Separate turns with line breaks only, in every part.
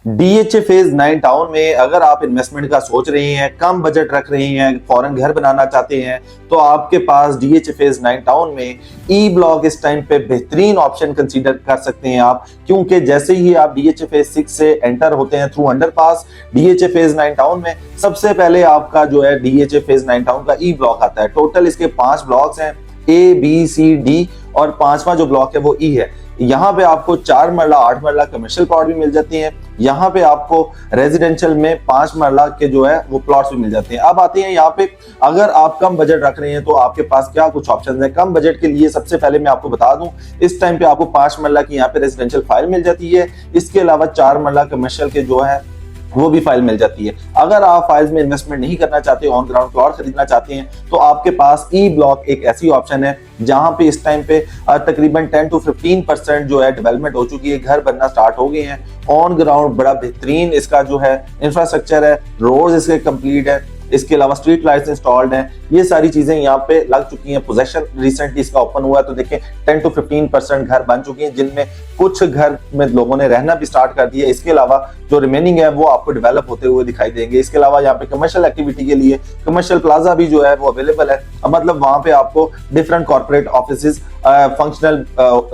DHA phase 9 town में अगर आप इन्वेस्टमेंट का सोच रहे हैं, कम बजट रख रहे हैं, फॉरेन घर बनाना चाहते हैं, तो आपके पास डीएचए फेज 9 टाउन में ई ब्लॉक इस टाइम पे बेहतरीन ऑप्शन कंसीडर कर सकते हैं आप, क्योंकि जैसे ही आप डीएचए फेज 6 से एंटर होते हैं through underpass DHA phase 9 town में, सबसे पहले आपका जो है डीएचए फेज 9 टाउन का ई ब्लॉक आता है। टोटल इसके 5 ब्लॉक्स हैं, ए बी सी डी, और 5वां जो ब्लॉक है वो ई है। यहाँ पे आपको 4 मरला 8 मरला कमर्शियल प्लॉट भी मिल जाती हैं। यहाँ पे आपको रेजिडेंशियल में 5 मरला के जो है वो प्लॉट्स भी मिल जाते हैं। अब आते हैं यहाँ पे, अगर आप कम बजट रख रहे हैं तो आपके पास क्या कुछ ऑप्शंस हैं। कम बजट के लिए सबसे पहले मैं आपको बता दूं, इस टाइम पे आपको 5 मरला की यहाँ पे रेजिडेंशियल फाइल मिल जाती है। इसके अलावा 4 मरला कमर्शियल के जो है वो भी फाइल मिल जाती है। अगर आप फाइल्स में इन्वेस्टमेंट नहीं करना चाहते, ऑन ग्राउंड प्लॉट खरीदना चाहते हैं, तो आपके पास ई ब्लॉक एक ऐसी ऑप्शन है जहां पे इस टाइम पे तकरीबन 10 to 15% जो है डेवलपमेंट हो चुकी है, घर बनना स्टार्ट हो गए हैं। ऑन ग्राउंड बड़ा बेहतरीन इसका जो है इंफ्रास्ट्रक्चर है, रोड्स इसके कंप्लीट है, इसके अलावा स्ट्रीट लाइट्स इंस्टॉल्ड हैं, ये सारी चीजें यहाँ पे लग चुकी हैं। पोजेशन रिसेंटली इसका ओपन हुआ है, तो देखें 10 to 15% घर बन चुके हैं, जिनमें कुछ घर में लोगों ने रहना भी स्टार्ट कर दिया। इसके अलावा जो रिमेनिंग है वो आपको डेवलप होते हुए दिखाई देंगे। इसके अलावा यहाँ पे कमर्शियल एक्टिविटी के लिए कमर्शियल प्लाजा भी जो है वो अवेलेबल है, मतलब वहां पे आपको डिफरेंट कॉर्पोरेट ऑफिस फंक्शनल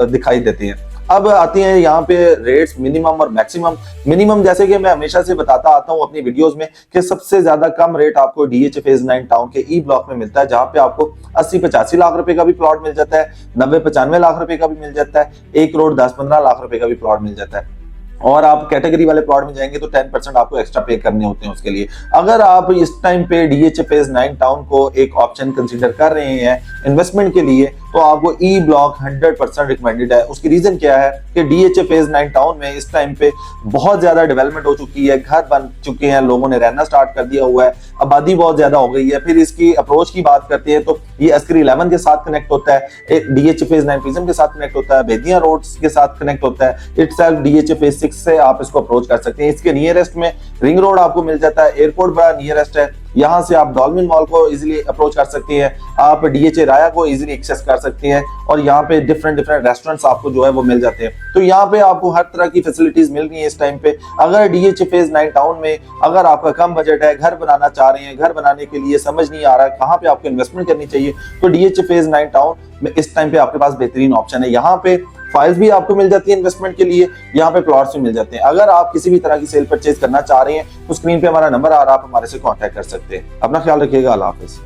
दिखाई देते हैं। अब आती हैं यहाँ पे रेट्स मिनिमम और मैक्सिमम। मिनिमम जैसे कि मैं हमेशा से बताता आता हूँ अपनी वीडियोस में कि सबसे ज्यादा कम रेट आपको डीएचए फेज 9 टाउन के ई ब्लॉक में मिलता है, जहां पे आपको 80-85 लाख रुपए का भी प्लॉट मिल जाता है, 90-95 लाख रुपए का भी मिल जाता है, 1 करोड़ 10-15 लाख रुपए का भी प्लॉट मिल जाता है। और आप कैटेगरी वाले प्लॉट में जाएंगे तो 10% आपको एक्स्ट्रा पे करने होते हैं उसके लिए। अगर आप इस टाइम पे डीएचए फेज 9 टाउन को एक ऑप्शन कंसीडर कर रहे हैं इन्वेस्टमेंट के लिए, तो आपको ई ब्लॉक 100% रिकमेंडेड है। उसकी रीजन क्या है कि डीएचए फेज 9 टाउन में इस टाइम पे बहुत ज्यादा डेवलपमेंट हो चुकी है, घर बन चुके हैं, लोगों ने रहना स्टार्ट कर दिया हुआ है, आबादी बहुत ज्यादा हो गई है। फिर इसकी अप्रोच की बात करते हैं तो ये अस्करी 11 के साथ कनेक्ट होता है, एक डीएचए फेज 9 प्रिज्म के साथ कनेक्ट होता है, बेदिया रोड्स के साथ कनेक्ट होता है। इटसेल्फ डीएचए फेज 6 से आप इसको अप्रोच कर सकते हैं। इसके नियरेस्ट में रिंग रोड आपको मिल जाता है, एयरपोर्ट बड़ा नियरेस्ट है, यहाँ से आप डॉल्फिन मॉल को इजीली अप्रोच कर सकते हैं, आप डीएचए राया को इजीली एक्सेस कर सकते हैं, और यहाँ पे डिफरेंट रेस्टोरेंट्स आपको जो है वो मिल जाते हैं। तो यहाँ पे आपको हर तरह की फैसिलिटीज मिल रही है इस टाइम पे। अगर डीएचए फेज 9 टाउन में अगर आपका कम बजट है, घर बनाना चाह रहे हैं, घर बनाने के लिए समझ नहीं आ रहा है कहाँ पे आपको इन्वेस्टमेंट करनी चाहिए, तो डीएचए फेज 9 टाउन में इस टाइम पे आपके पास बेहतरीन ऑप्शन है। यहाँ पे फाइल्स भी आपको मिल जाती है इन्वेस्टमेंट के लिए, यहाँ पे प्लॉट्स भी मिल जाते हैं। अगर आप किसी भी तरह की सेल परचेज करना चाह रहे हैं तो स्क्रीन पे हमारा नंबर आ रहा है, आप हमारे से कांटेक्ट कर सकते हैं। अपना ख्याल रखिएगा। अल्लाह हाफिज।